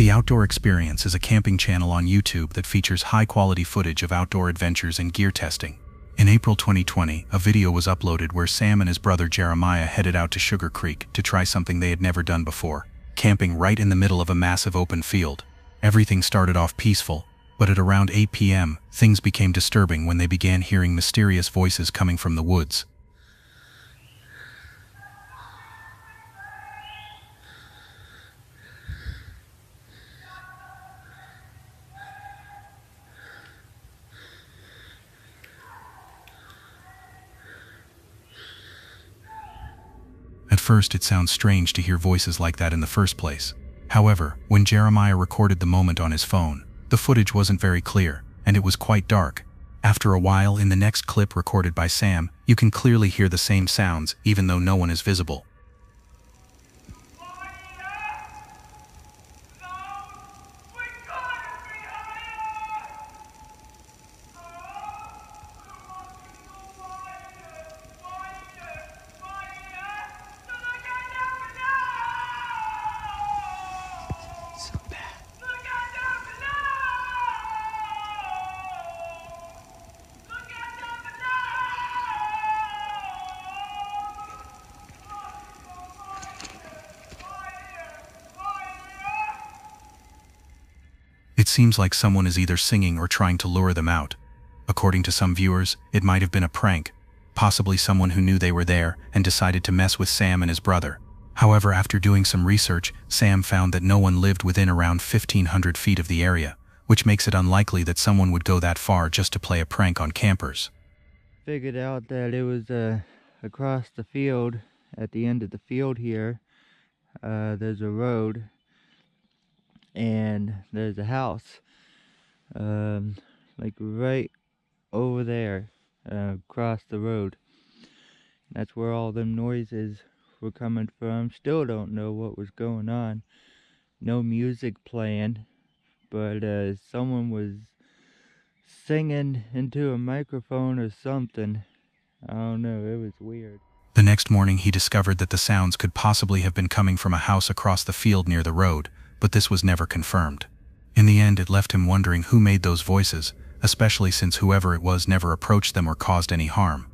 The Outdoor Experience is a camping channel on YouTube that features high-quality footage of outdoor adventures and gear testing. In April 2020, a video was uploaded where Sam and his brother Jeremiah headed out to Sugar Creek to try something they had never done before, camping right in the middle of a massive open field. Everything started off peaceful, but at around 8 p.m., things became disturbing when they began hearing mysterious voices coming from the woods. At first, it sounds strange to hear voices like that in the first place. However, when Jeremiah recorded the moment on his phone, the footage wasn't very clear, and it was quite dark. After a while, in the next clip recorded by Sam, you can clearly hear the same sounds, even though no one is visible. It seems like someone is either singing or trying to lure them out. According to some viewers, it might have been a prank, possibly someone who knew they were there and decided to mess with Sam and his brother. However, after doing some research, Sam found that no one lived within around 1,500 feet of the area, which makes it unlikely that someone would go that far just to play a prank on campers. Figured out that it was across the field, at the end of the field here, there's a road. And there's a house, like right over there, across the road. That's where all them noises were coming from. Still don't know what was going on. No music playing, but someone was singing into a microphone or something. I don't know, it was weird. The next morning he discovered that the sounds could possibly have been coming from a house across the field near the road, but this was never confirmed. In the end, it left him wondering who made those voices, especially since whoever it was never approached them or caused any harm.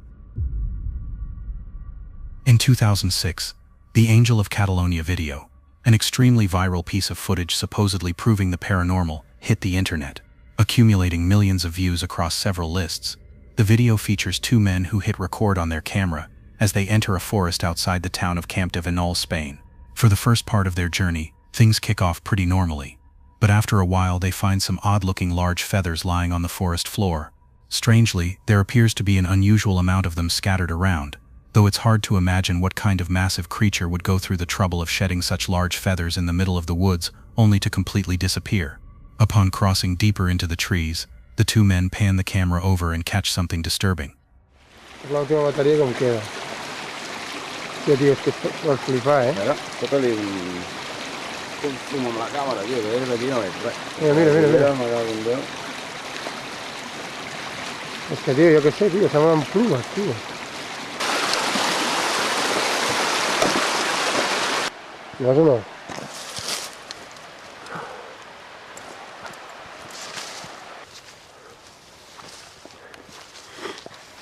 In 2006, the Angel of Catalonia video, an extremely viral piece of footage supposedly proving the paranormal, hit the internet, accumulating millions of views across several lists. The video features two men who hit record on their camera as they enter a forest outside the town of Camp de Vinol, Spain. For the first part of their journey, things kick off pretty normally, but after a while they find some odd-looking large feathers lying on the forest floor. Strangely, there appears to be an unusual amount of them scattered around, though it's hard to imagine what kind of massive creature would go through the trouble of shedding such large feathers in the middle of the woods, only to completely disappear. Upon crossing deeper into the trees, the two men pan the camera over and catch something disturbing. Consumo la cámara, tío, que es prácticamente. Mira. Es que, tío, yo qué sé, tío, se llaman plumas, tío. ¿No es uno?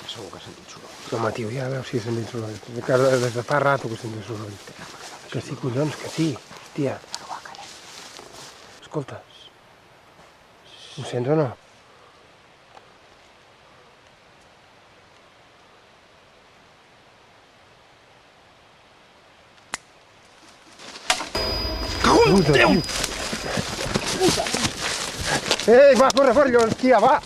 Segur que sento xulo. Home, tio, ja veus si sentim soroll. Des de fa rato que sentim soroll. Que sí, collons, que sí. Hòstia. Escolta. Ho sents o no? Puta, tio. Ei, va, corre, collons, tia, va!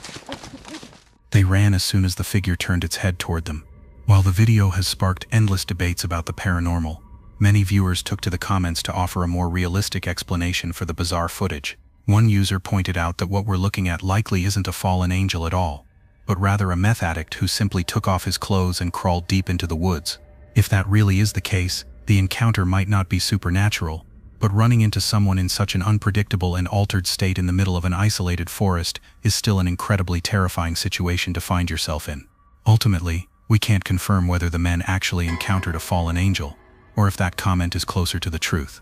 They ran as soon as the figure turned its head toward them. While the video has sparked endless debates about the paranormal, many viewers took to the comments to offer a more realistic explanation for the bizarre footage. One user pointed out that what we're looking at likely isn't a fallen angel at all, but rather a meth addict who simply took off his clothes and crawled deep into the woods. If that really is the case, the encounter might not be supernatural, but running into someone in such an unpredictable and altered state in the middle of an isolated forest is still an incredibly terrifying situation to find yourself in. Ultimately, we can't confirm whether the men actually encountered a fallen angel, or if that comment is closer to the truth.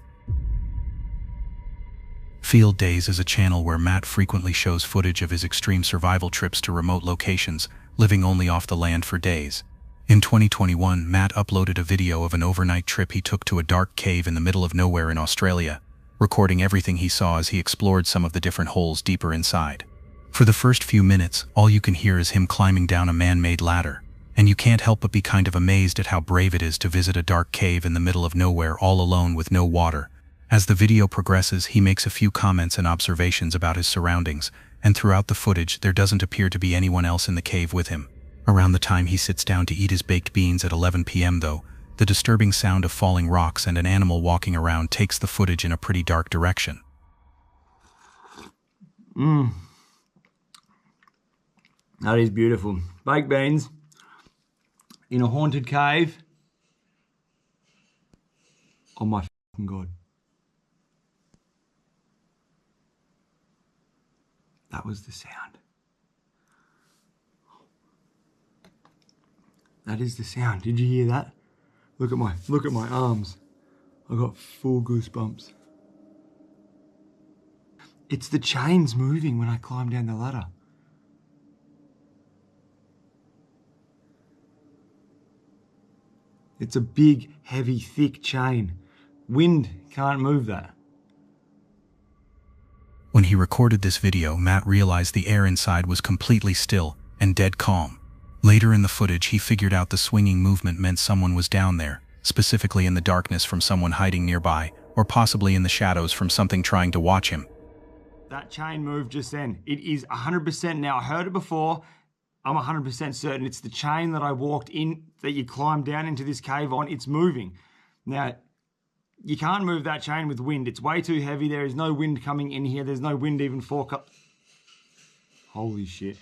Field Days is a channel where Matt frequently shows footage of his extreme survival trips to remote locations, living only off the land for days. In 2021, Matt uploaded a video of an overnight trip he took to a dark cave in the middle of nowhere in Australia, recording everything he saw as he explored some of the different holes deeper inside. For the first few minutes, all you can hear is him climbing down a man-made ladder, and you can't help but be kind of amazed at how brave it is to visit a dark cave in the middle of nowhere all alone with no water. As the video progresses, he makes a few comments and observations about his surroundings, and throughout the footage there doesn't appear to be anyone else in the cave with him. Around the time he sits down to eat his baked beans at 11 p.m. though, the disturbing sound of falling rocks and an animal walking around takes the footage in a pretty dark direction. That is beautiful. Baked beans in a haunted cave. Oh my fucking God. That was the sound. That is the sound. Did you hear that? Look at my arms. I got full goosebumps. It's the chains moving when I climb down the ladder. It's a big, heavy, thick chain. Wind can't move that. When he recorded this video, Matt realized the air inside was completely still and dead calm. Later in the footage, he figured out the swinging movement meant someone was down there, specifically in the darkness from someone hiding nearby, or possibly in the shadows from something trying to watch him. That chain moved just then. It is 100% now. I heard it before. I'm 100% certain it's the chain that I walked in, that you climbed down into this cave on. It's moving. Now, you can't move that chain with wind. It's way too heavy. There is no wind coming in here. There's no wind even for... Holy shit.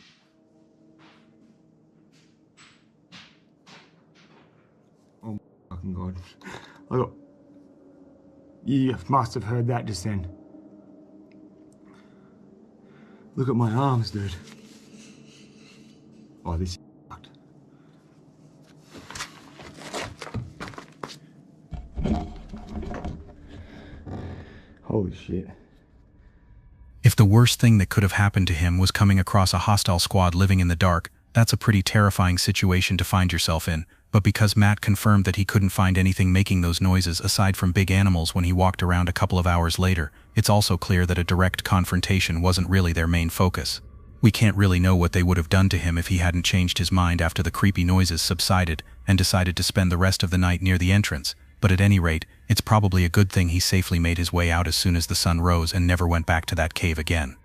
Oh my fucking God. You must have heard that just then. Look at my arms, dude. Oh, this is fucked. Holy shit. If the worst thing that could have happened to him was coming across a hostile squad living in the dark, that's a pretty terrifying situation to find yourself in. But because Matt confirmed that he couldn't find anything making those noises aside from big animals when he walked around a couple of hours later, it's also clear that a direct confrontation wasn't really their main focus. We can't really know what they would have done to him if he hadn't changed his mind after the creepy noises subsided and decided to spend the rest of the night near the entrance, but at any rate, it's probably a good thing he safely made his way out as soon as the sun rose and never went back to that cave again.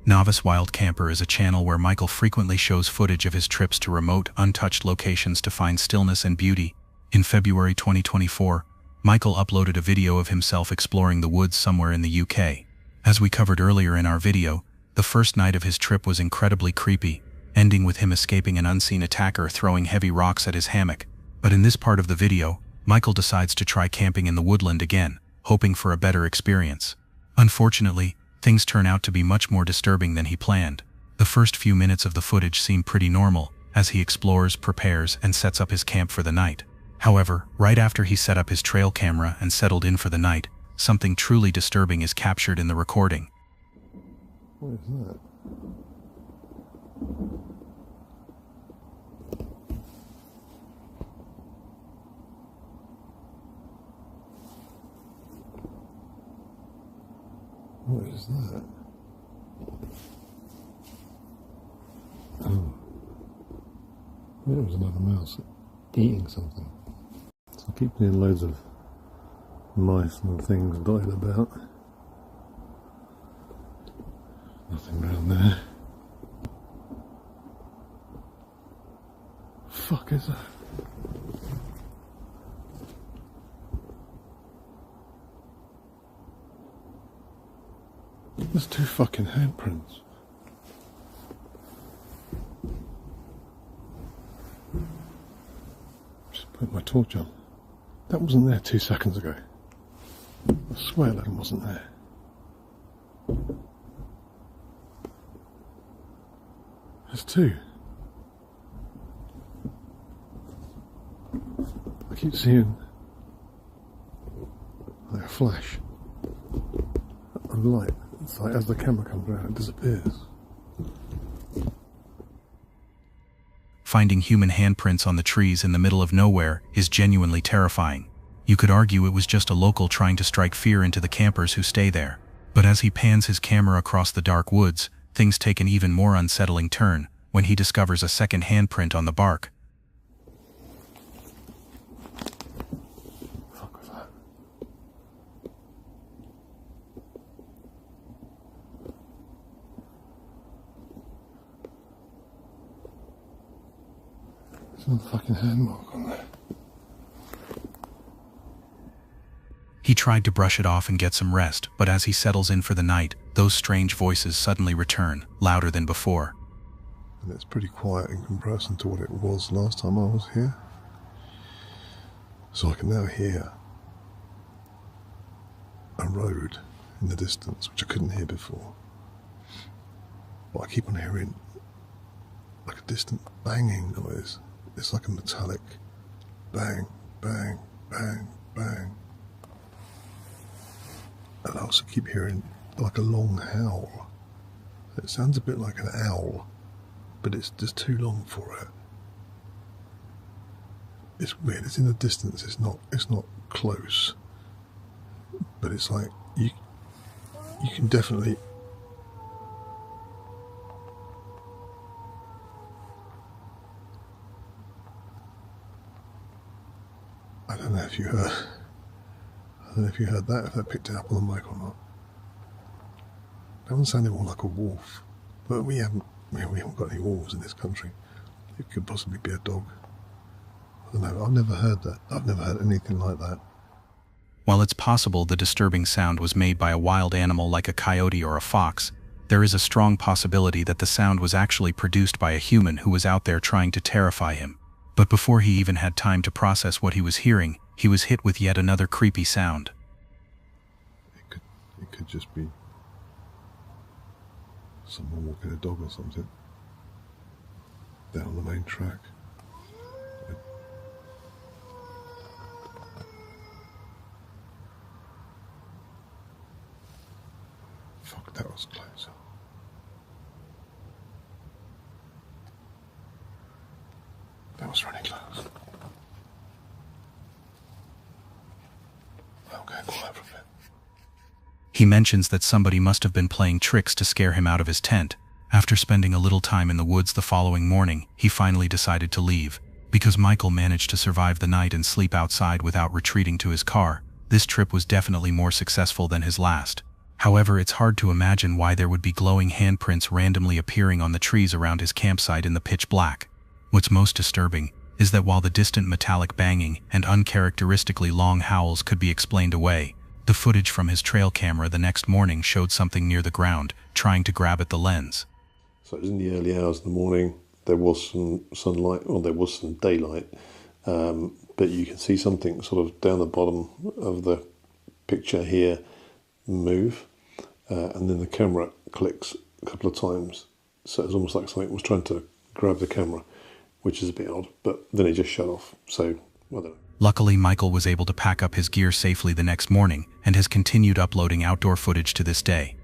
Novice Wild Camper is a channel where Michael frequently shows footage of his trips to remote, untouched locations to find stillness and beauty. In February 2024, Michael uploaded a video of himself exploring the woods somewhere in the UK. As we covered earlier in our video, the first night of his trip was incredibly creepy, ending with him escaping an unseen attacker throwing heavy rocks at his hammock. But in this part of the video, Michael decides to try camping in the woodland again, hoping for a better experience. Unfortunately, things turn out to be much more disturbing than he planned. The first few minutes of the footage seem pretty normal, as he explores, prepares, and sets up his camp for the night. However, right after he set up his trail camera and settled in for the night, something truly disturbing is captured in the recording. What is that? What is that? Oh. I thought it was another mouse eating something. So I keep seeing loads of mice and things dotted about. Nothing down there. Fuck is that? There's two fucking handprints. Just put my torch on. That wasn't there 2 seconds ago. I swear that wasn't there. There's two. I keep seeing like a flash. of light. It's like as the camera comes around, it disappears. Finding human handprints on the trees in the middle of nowhere is genuinely terrifying. You could argue it was just a local trying to strike fear into the campers who stay there. But as he pans his camera across the dark woods, things take an even more unsettling turn when he discovers a second handprint on the bark. Fuck was that? There's another fucking hand mark on there. He tried to brush it off and get some rest, but as he settles in for the night, those strange voices suddenly return, louder than before. And it's pretty quiet in comparison to what it was last time I was here. So I can now hear a road in the distance, which I couldn't hear before. But I keep on hearing like a distant banging noise. It's like a metallic bang, bang, bang, bang. And I also keep hearing like a long howl. It sounds a bit like an owl, but it's just too long for it. It's weird. It's in the distance. It's not close, but it's like you can definitely. I don't know if you heard. I don't know if you heard that, if that picked it up on the mic or not. That one sounded more like a wolf, but we haven't got any wolves in this country. It could possibly be a dog. I don't know, I've never heard that. I've never heard anything like that. While it's possible the disturbing sound was made by a wild animal like a coyote or a fox, there is a strong possibility that the sound was actually produced by a human who was out there trying to terrify him. But before he even had time to process what he was hearing, he was hit with yet another creepy sound. It could just be someone walking a dog or something down the main track. Fuck, that was close. That was really close. I'm going quiet for a bit. He mentions that somebody must have been playing tricks to scare him out of his tent. After spending a little time in the woods the following morning, he finally decided to leave. Because Michael managed to survive the night and sleep outside without retreating to his car, this trip was definitely more successful than his last. However, it's hard to imagine why there would be glowing handprints randomly appearing on the trees around his campsite in the pitch black. What's most disturbing is that while the distant metallic banging and uncharacteristically long howls could be explained away, the footage from his trail camera the next morning showed something near the ground, trying to grab at the lens. So it was in the early hours of the morning. There was some sunlight, or there was some daylight, but you can see something sort of down the bottom of the picture here move, and then the camera clicks a couple of times. So it's almost like something was trying to grab the camera, which is a bit odd, but then it just shut off. So, I don't know. Luckily, Michael was able to pack up his gear safely the next morning and has continued uploading outdoor footage to this day.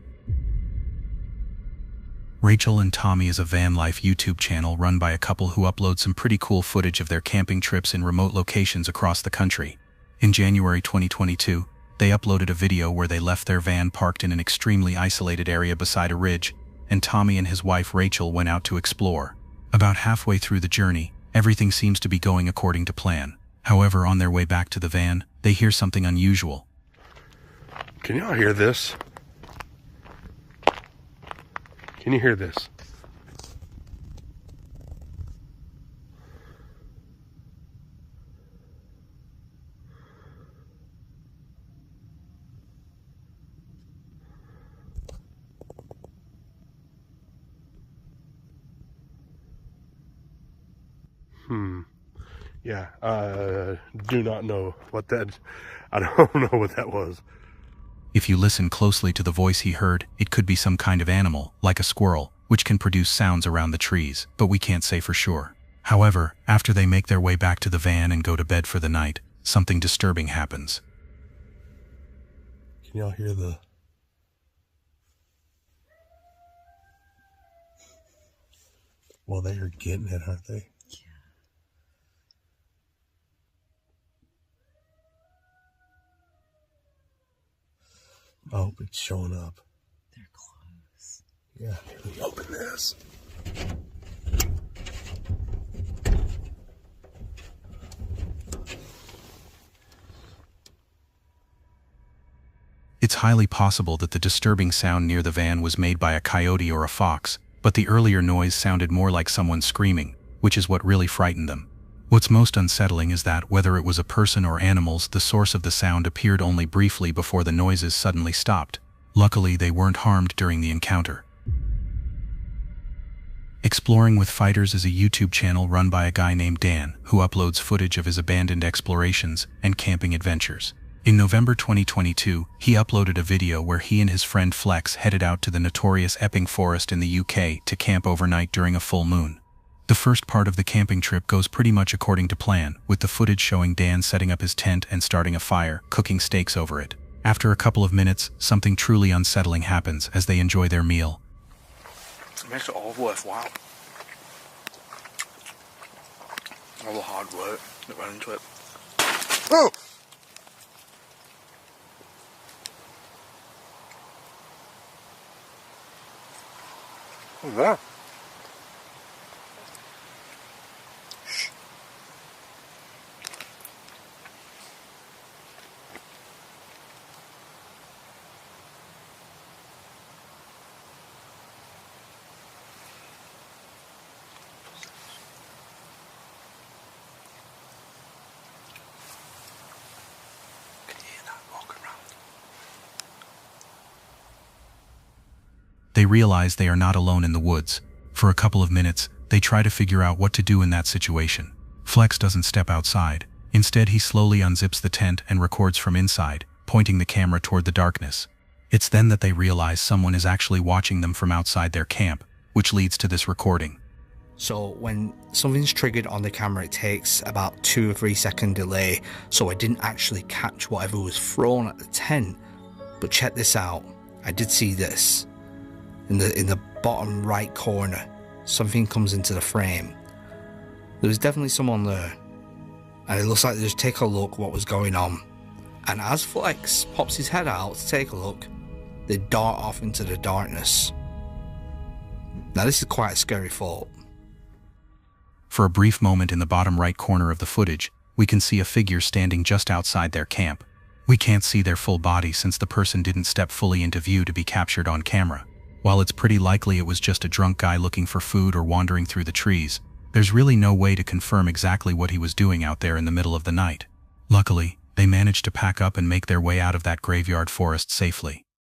Rachel and Tommy is a van life YouTube channel run by a couple who upload some pretty cool footage of their camping trips in remote locations across the country. In January 2022, they uploaded a video where they left their van parked in an extremely isolated area beside a ridge, and Tommy and his wife Rachel went out to explore. About halfway through the journey, everything seems to be going according to plan. However, on their way back to the van, they hear something unusual. Can y'all hear this? Can you hear this? Yeah, do not know what that, I don't know what that was. If you listen closely to the voice he heard, it could be some kind of animal, like a squirrel, which can produce sounds around the trees, but we can't say for sure. However, after they make their way back to the van and go to bed for the night, something disturbing happens. Can y'all hear the Well, they are getting it, aren't they? Yeah. Oh, it's showing up. They're close. Yeah, here we open this. It's highly possible that the disturbing sound near the van was made by a coyote or a fox, but the earlier noise sounded more like someone screaming, which is what really frightened them. What's most unsettling is that, whether it was a person or animals, the source of the sound appeared only briefly before the noises suddenly stopped. Luckily, they weren't harmed during the encounter. Exploring with Fighters is a YouTube channel run by a guy named Dan, who uploads footage of his abandoned explorations and camping adventures. In November 2022, he uploaded a video where he and his friend Flex headed out to the notorious Epping Forest in the UK to camp overnight during a full moon. The first part of the camping trip goes pretty much according to plan, with the footage showing Dan setting up his tent and starting a fire, cooking steaks over it. After a couple of minutes, something truly unsettling happens as they enjoy their meal. It makes it all worthwhile. All the hard work that went into it. Oh! What's that? Shh. Can you hear that walk around? They realize they are not alone in the woods. For a couple of minutes, they try to figure out what to do in that situation. Flex doesn't step outside. Instead, he slowly unzips the tent and records from inside, pointing the camera toward the darkness. It's then that they realize someone is actually watching them from outside their camp, which leads to this recording. So when something's triggered on the camera, it takes about 2 or 3 second delay, so I didn't actually catch whatever was thrown at the tent. But check this out, I did see this. In the bottom right corner, something comes into the frame. There was definitely someone there, and it looks like they just take a look what was going on. And as Flex pops his head out to take a look, they dart off into the darkness. Now this is quite a scary thought. For a brief moment in the bottom right corner of the footage, we can see a figure standing just outside their camp. We can't see their full body since the person didn't step fully into view to be captured on camera. While it's pretty likely it was just a drunk guy looking for food or wandering through the trees, there's really no way to confirm exactly what he was doing out there in the middle of the night. Luckily, they managed to pack up and make their way out of that graveyard forest safely.